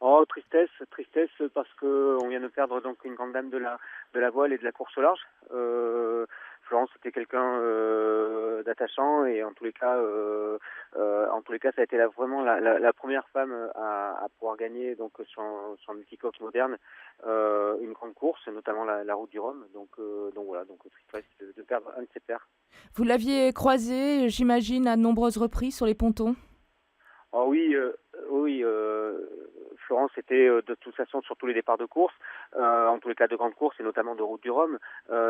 Oh, tristesse, tristesse parce que on vient de perdre donc une grande dame de la voile et de la course au large. Florence était quelqu'un d'attachant et en tous les cas, ça a été vraiment la première femme à pouvoir gagner donc sur multicoque moderne une grande course, notamment la Route du Rhum. Donc voilà, donc tristesse de perdre un de ses pères. Vous l'aviez croisé, j'imagine, à de nombreuses reprises sur les pontons. Oh oui, oui. Florence était de toute façon sur tous les départs de course, en tous les cas de grandes courses et notamment de Route du Rhum.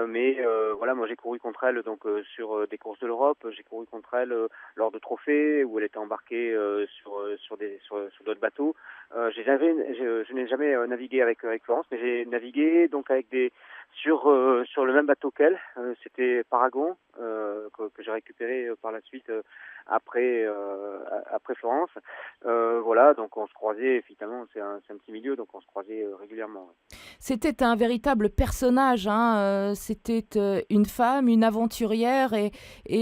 Mais voilà, moi j'ai couru contre elle donc sur des courses de l'Europe. J'ai couru contre elle lors de trophées où elle était embarquée sur d'autres bateaux. Je n'ai jamais navigué avec Florence, mais j'ai navigué donc avec des sur le même bateau qu'elle. C'était Paragon que j'ai récupéré par la suite après après Florence. Voilà, donc on se croisait, évidemment, c'est un petit milieu, donc on se croisait régulièrement. Ouais. C'était un véritable personnage, hein. C'était une femme, une aventurière, et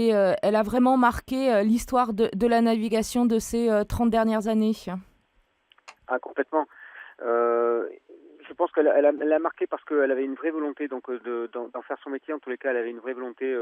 elle a vraiment marqué l'histoire de la navigation de ces 30 dernières années. Ah, complètement. Euh, je pense elle a marqué parce qu'elle avait une vraie volonté donc d'en faire son métier. En tous les cas, elle avait une vraie volonté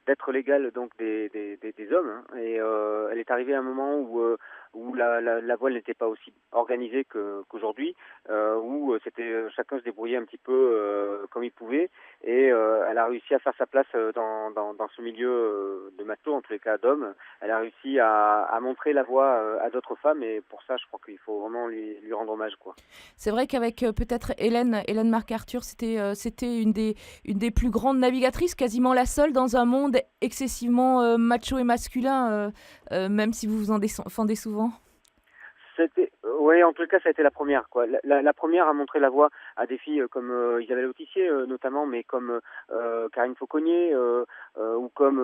d'être l'égale donc des hommes. Hein. Et elle est arrivée à un moment où la voile n'était pas aussi organisée qu'aujourd'hui, où c'était chacun se débrouillait un petit peu comme il pouvait. Et elle a réussi à faire sa place dans ce milieu de matos, en tous les cas d'hommes. Elle a réussi à montrer la voie à d'autres femmes. Et pour ça, je crois qu'il faut vraiment lui rendre hommage, quoi. C'est vrai qu'avec peut-être Hélène MacArthur, c'était une des plus grandes navigatrices, quasiment la seule dans un monde excessivement macho et masculin, même si vous vous en défendez souvent. Oui, en tout cas, ça a été la première, quoi. La première à montrer la voie à des filles comme Isabelle Autissier, notamment, mais comme Karine Fauconnier ou comme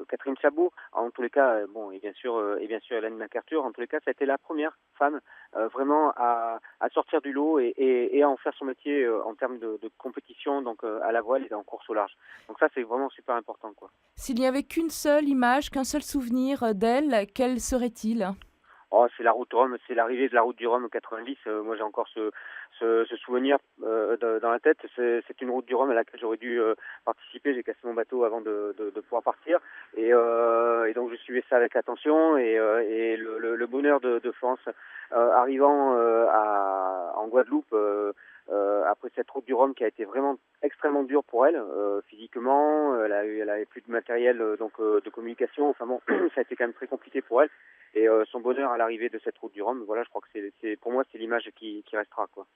Catherine Chabot. En tous les cas, bon, et bien sûr Hélène MacArthur. En tous les cas, ça a été la première femme vraiment à sortir du lot et à en faire son métier en termes de compétition, donc à la voile et en course au large. Donc ça, c'est vraiment super important, quoi. S'il n'y avait qu'une seule image, qu'un seul souvenir d'elle, quel serait-il? Oh, c'est la route du Rhum, c'est l'arrivée de la route du Rhum en 90. Moi, j'ai encore ce souvenir dans la tête. C'est une route du Rhum à laquelle j'aurais dû participer. J'ai cassé mon bateau avant de pouvoir partir. Et donc, je suivais ça avec attention. Et le bonheur de Florence arrivant en Guadeloupe après cette route du Rhum qui a été vraiment extrêmement dure pour elle physiquement. Elle avait plus de matériel de communication. Enfin bon, ça a été quand même très compliqué pour elle. Et son bonheur à l'arrivée de cette route du Rhum, voilà, je crois que pour moi, c'est l'image qui restera, quoi.